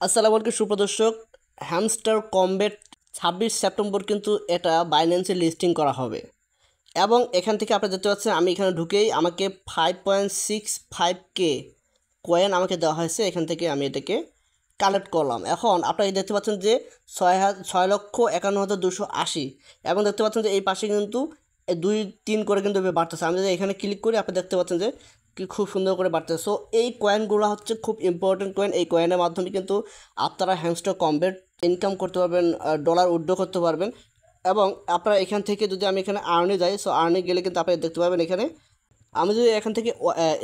আসসালামু আলাইকুম সুপ্রদর্শক। Hamster combat 26 September কিন্তু এটা বাইন্যান্সে লিস্টিং করা হবে এবং এখান থেকে আপনি দেখতে পাচ্ছেন আমি এখানে ঢুকেই আমাকে 5.65K কয়েন আমাকে দেওয়া হয়েছে। এখান থেকে আমি এটাকে কালেক্ট করলাম। এখন আপনারা দেখতে পাচ্ছেন যে 6,51,280 এবং দেখতে পাচ্ছেন যে এই পাশে কিন্তু 2-3 করে কিন্তু বাড়তেছে। আমি যদি এখানে ক্লিক করি আপনি দেখতে পাচ্ছেন যে খুব সুন্দর করে বাড়তেছে। সো এই কয়েনগুলো হচ্ছে খুব ইম্পর্টেন্ট কয়েন। এই কয়েনের মাধ্যমে কিন্তু আপনারা হ্যামস্টার কমব্যাট ইনকাম করতে পারবেন, ডলার উইথড্র করতে পারবেন। এবং আপনারা এখান থেকে যদি আমি এখানে আর্নে যাই, সো আর্নে গেলে কিন্তু আপনি দেখতে পাবেন এখানে আমি যদি এখান থেকে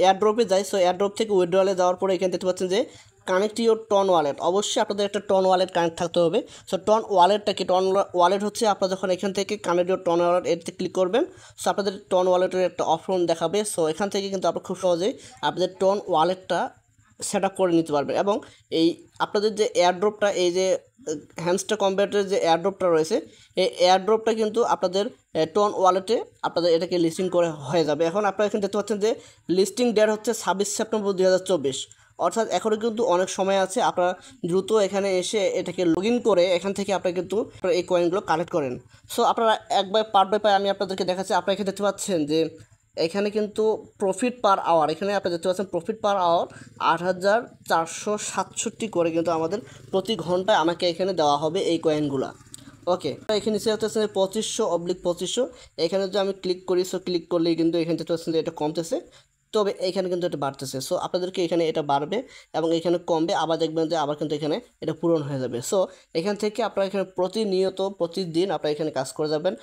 এয়ারড্রপে যাই, সো এয়ারড্রপ থেকে উইথড্রলে যাওয়ার পরে এখানে দেখতে পাচ্ছেন যে কানেক্ট ইউর টন ওয়ালেট। অবশ্যই আপনাদের একটা টন ওয়ালেট কানেক্ট থাকতে হবে। সো টন ওয়ালেটটা কি? টন ওয়ালেট হচ্ছে আপনারা যখন এখান থেকে কানেক্ট ইউর টন ওয়ালেট এতে ক্লিক করবেন, সো আপনাদের টন ওয়ালেটের একটা অপশন দেখাবে। সো এখান থেকে কিন্তু আপনারা খুব সহজেই আপনাদের টন ওয়ালেটটা সেট আপ করে নিতে পারবেন। এবং এই আপনাদের যে এয়ারড্রপটা, এই যে হ্যামস্টার কমব্যাটের যে এয়ারড্রপটা রয়েছে, এই এয়ারড্রপটা কিন্তু আপনাদের টন ওয়ালেটে আপনাদের এটাকে লিস্টিং করে হয়ে যাবে। এখন আপনারা এখানে দেখতে পাচ্ছেন যে লিস্টিং ডেট হচ্ছে 26 সেপ্টেম্বর 2024, অর্থাৎ এখনও কিন্তু অনেক সময় আছে। আপনারা দ্রুত এখানে এসে এটাকে লগ ইন করে এখান থেকে আপনারা কিন্তু এই কয়েনগুলো কালেক্ট করেন। সো আপনারা একবার পার্ট বাই পার্ট আমি আপনাদেরকে দেখাচ্ছি। আপনারা এখানে দেখতে পাচ্ছেন যে এখানে কিন্তু প্রফিট পার আওয়ার, এখানে আপনি দেখতে পাচ্ছেন প্রফিট পার আওয়ার 8,467 করে কিন্তু আমাদের প্রতি ঘন্টায় আমাকে এখানে দেওয়া হবে এই কয়েনগুলা। ওকে, এখানে নিচে হচ্ছে 2500/2500। এখানে যদি আমি ক্লিক করি, সো ক্লিক করলেই কিন্তু এখানে দেখতে পাচ্ছেন যে এটা কমতেছে, তবে এখানে কিন্তু এটা বাড়তেছে। সো আপনাদেরকে এখানে এটা বাড়বে এবং এখানে কমবে, আবার দেখবেন যে আবার কিন্তু এখানে এটা পূরণ হয়ে যাবে। সো এখান থেকে আপনারা এখানে প্রতিনিয়ত প্রতিদিন আপনারা এখানে কাজ করে যাবেন।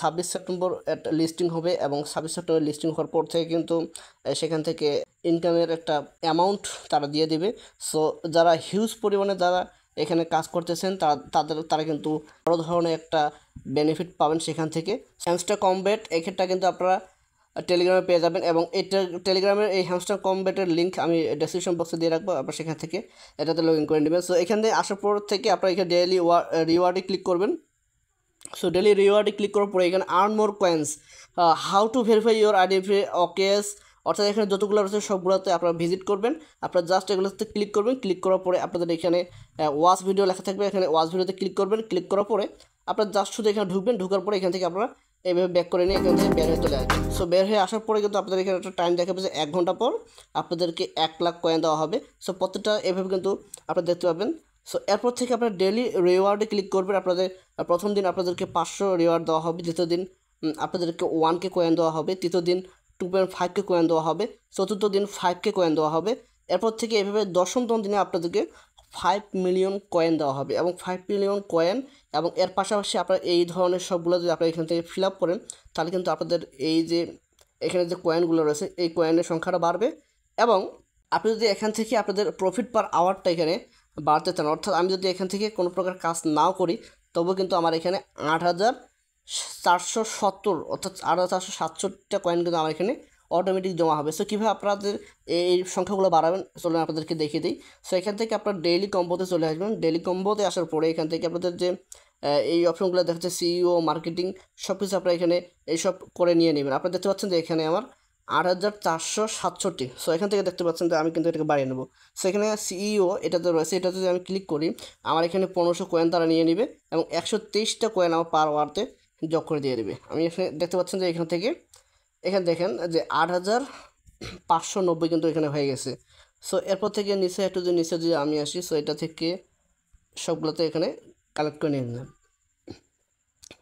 26 সেপ্টেম্বর একটা লিস্টিং হবে এবং 26 সেপ্টেম্বর লিস্টিং হওয়ার পর থেকে কিন্তু সেখান থেকে ইনকামের একটা অ্যামাউন্ট তারা দিয়ে দেবে। সো যারা হিউজ পরিমাণে যারা এখানে কাজ করতেছেন তারা কিন্তু বড় ধরনের একটা বেনিফিট পাবেন সেখান থেকে। হ্যামস্টার কমব্যাট এক্ষেত্রে কিন্তু আপনারা টেলিগ্রামে পেয়ে যাবেন এবং এটা টেলিগ্রামের এই হ্যামস্টার কমব্যাটের লিঙ্ক আমি ডেসক্রিপশন বক্সে দিয়ে রাখবো। আপনার সেখান থেকে এটাতে লগ ইন করে নেবেন। সো এখানে আসার পর থেকে আপনারা এখানে ডেইলি রিওয়ার্ডে ক্লিক করবেন। সো ডেলি রিওয়ার্ডে ক্লিক করার পরে এখানে earn more coins, how to verify your identity okays, অর্থাৎ এখানে যতগুলো রয়েছে সবগুলোতে আপনারা ভিজিট করবেন। আপনারা জাস্ট এগুলোতে ক্লিক করবেন। ক্লিক করার পরে আপনাদের এখানে ওয়াচ ভিডিও লেখা থাকবে, এখানে ওয়াচ ভিডিওতে ক্লিক করবেন। ক্লিক করার পরে আপনারা জাস্ট শুধু এখানে ঢুকবেন। ঢুকার পরে এখান থেকে আপনারা এইভাবে ব্যাক করে নিয়ে এখান থেকে বের হয়ে চলে আসবেন। সো বের হয়ে আসার পরে কিন্তু আপনাদের এখানে একটা টাইম দেখাবে যে 1 ঘন্টা পর আপনাদেরকে 1 লাখ কয়েন দেওয়া হবে। সো প্রত্যেকটা এভাবে কিন্তু আপনারা দেখতে পাবেন। সো এরপর থেকে আপনারা ডেলি রিওয়ার্ডে ক্লিক করবেন। আপনাদের প্রথম দিন আপনাদেরকে 500 রিওয়ার্ড দেওয়া হবে, দ্বিতীয় দিন আপনাদেরকে 1K কয়েন দেওয়া হবে, তৃতীয় দিন 2.5K কয়েন দেওয়া হবে, চতুর্থ দিন 5K কয়েন দেওয়া হবে। এরপর থেকে এভাবে দশমতম দিনে আপনাদেরকে 5 মিলিয়ন কয়েন দেওয়া হবে এবং 5 মিলিয়ন কয়েন। এবং এর পাশাপাশি আপনারা এই ধরনের সবগুলো যদি আপনারা এখান থেকে ফিল আপ করেন, তাহলে কিন্তু আপনাদের এই যে এখানে যে কয়েনগুলো রয়েছে এই কয়েনের সংখ্যাটা বাড়বে। এবং আপনি যদি এখান থেকে আপনাদের প্রফিট পার আওয়ারটা এখানে বাড়তে চান, অর্থাৎ আমি যদি এখান থেকে কোনো প্রকার কাজ নাও করি, তবুও কিন্তু আমার এখানে 8,470 অর্থাৎ 8,467টা কয়েন কিন্তু আমার এখানে অটোমেটিক জমা হবে। সো কীভাবে আপনাদের এই সংখ্যাগুলো বাড়াবেন চলুন আপনাদেরকে দেখিয়ে দিই। সো এখান থেকে আপনার ডেইলি কম্বোতে চলে আসবেন। ডেইলি কম্বোতে আসার পরে এখান থেকে আপনাদের যে এই অপশনগুলো দেখা যাচ্ছে সিইও মার্কেটিং সব কিছু আপনারা এখানে এইসব করে নিয়ে নেবেন। আপনারা দেখতে পাচ্ছেন যে এখানে আমার 8,467। সো এখান থেকে দেখতে পাচ্ছেন যে আমি কিন্তু এটাকে বাড়িয়ে নেবো। সো এখানে সিইও এটাতে রয়েছে, এটা যদি আমি ক্লিক করি আমার এখানে 1500 কয়েন তারা নিয়ে নেবে এবং 123টা কয়েন আমার পার ওয়ার্তে যোগ করে দিয়ে দেবে। আমি এখানে দেখতে পাচ্ছেন যে এখান থেকে এখানে দেখেন যে 8,590 কিন্তু এখানে হয়ে গেছে। সো এরপর থেকে নিচে একটু যে নিচে যদি আমি আসি, সো এটা থেকে সবগুলোতে এখানে কালেক্ট করে নিয়ে নিলাম।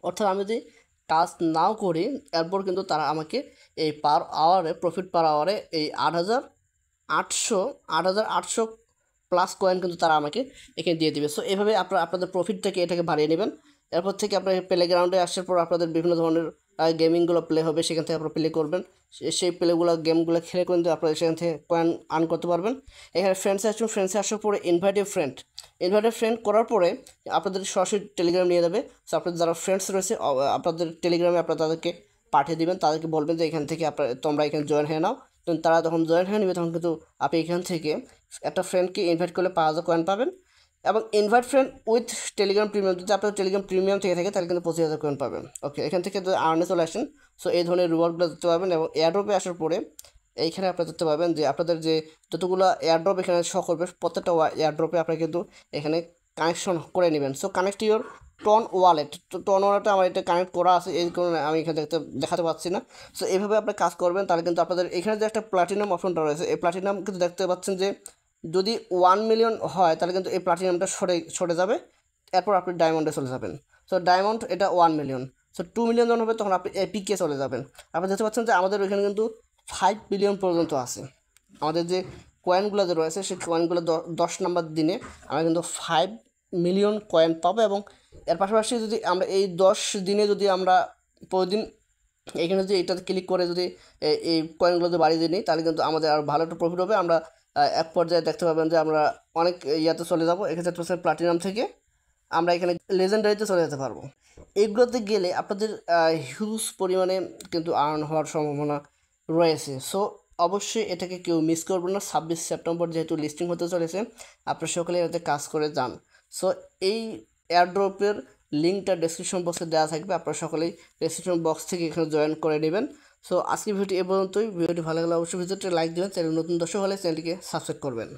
অর্থাৎ আমি যদি কাজ নাও করি এরপর কিন্তু তারা আমাকে এই পার আওয়ারে প্রফিট পার আওয়ারে এই 8,800 প্লাস কয়েন কিন্তু তারা আমাকে এখানে দিয়ে দেবে। সো এভাবে আপনারা আপনাদের প্রফিট থেকে এটাকে বাড়িয়ে নেবেন। এরপর থেকে আপনার প্লে গ্রাউন্ডে আসার পর আপনাদের বিভিন্ন ধরনের গেমিংগুলো প্লে হবে, সেখান থেকে আপনারা প্লে করবেন। সেই প্লেগুলো গেমগুলো খেলে কিন্তু আপনারা সেখান থেকে কয়েন আর্ন করতে পারবেন। এখানে ফ্রেন্ডসে আসুন, ফ্রেন্ডসে আসার পরে ইনভাইটেড ফ্রেন্ড করার পরে আপনাদের সরাসরি টেলিগ্রাম নিয়ে যাবে। সো আপনাদের যারা ফ্রেন্ডস রয়েছে আপনাদের টেলিগ্রামে আপনারা তাদেরকে পাঠিয়ে দেবেন, তাদেরকে বলবেন যে এখান থেকে তোমরা এখানে জয়েন হয়ে নাও। তো তারা যখন জয়েন হয়ে নেবে তখন কিন্তু আপনি এখান থেকে একটা ফ্রেন্ডকে ইনভাইট করলে 5,000 কয়েন পাবেন। এবং invite friend with Telegram premium, যদি আপনার টেলিগ্রাম প্রিমিয়াম থেকে থাকে তাহলে কিন্তু 25,000 কয়েন পাবেন। ওকে, এখান থেকে যদি আর্নে চলে আসেন, সো এই ধরনের রিওয়ার্ডগুলো দিতে পারবেন। এবং এয়ারড্রপে আসার পরে এইখানে আপনারা দেখতে পাবেন যে আপনাদের যে যতগুলো এয়ারড্রপ এখানে শো করবে প্রত্যেকটা এয়ারড্রপে আপনারা কিন্তু এখানে কানেকশন করে নেবেন। So connect your TON wallet, তো টন ওয়ালেটে আমার এটা কানেক্ট করা আছে, এই কারণে আমি এখানে দেখাতে পাচ্ছি না। সো এইভাবে আপনি কাজ করবেন, তাহলে কিন্তু আপনাদের এখানে যে একটা প্লাটিনাম অপশনটা রয়েছে, এই প্লাটিনাম কিন্তু দেখতে পাচ্ছেন যে যদি 1 মিলিয়ন হয় তাহলে কিন্তু এই প্লাটিনামটা সরে যাবে, এরপর আপনি ডায়মন্ডে চলে যাবেন। সো ডায়মন্ড এটা 1 মিলিয়ন। সো 2 মিলিয়ন যখন হবে তখন আপনি এপিকে চলে যাবেন। আপনি দেখতে পাচ্ছেন যে আমাদের ওইখানে কিন্তু 5 বিলিয়ন পর্যন্ত আছে। আমাদের যে কয়েনগুলো যে রয়েছে সেই কয়েনগুলো 10 নম্বর দিনে আমরা কিন্তু 5 মিলিয়ন কয়েন পাবো, এবং এর পাশাপাশি যদি আমরা এই 10 দিনে যদি আমরা প্রতিদিন এখানে যদি এটাতে ক্লিক করে যদি এই কয়েনগুলো যদি বাড়িয়ে নিই তাহলে কিন্তু আমাদের আর ভালো একটা প্রফিট হবে। আমরা এক পর্যায়ে দেখতে পাবেন যে আমরা অনেক ইয়াতে চলে যাবো, এক্ষেত্রে প্লাটিনাম থেকে আমরা এখানে লেজেন্ডারিতে চলে যেতে পারবো। এইগুলোতে গেলে আপনাদের হিউজ পরিমাণে কিন্তু আর্ন হওয়ার সম্ভাবনা রয়েছে। সো অবশ্যই এটাকে কেউ মিস করবেন না। 26 সেপ্টেম্বর যেহেতু লিস্টিং হতে চলেছে, আপনারা সকলে এটাতে কাজ করে যান। সো এই এয়ারড্রপের লিঙ্কটা ডেসক্রিপশন বক্সে দেওয়া থাকবে, আপনারা সকলেই ডেসক্রিপশন বক্স থেকে এখানে জয়েন করে নেবেন। সো আজকের ভিডিওটি এ পর্যন্তই। ভিডিওটি ভালো লাগলে অবশ্যই ভিডিওটি লাইক দেবেন, চ্যানেল নতুন দর্শক হলে চ্যানেলটিকে সাবস্ক্রাইব করবেন।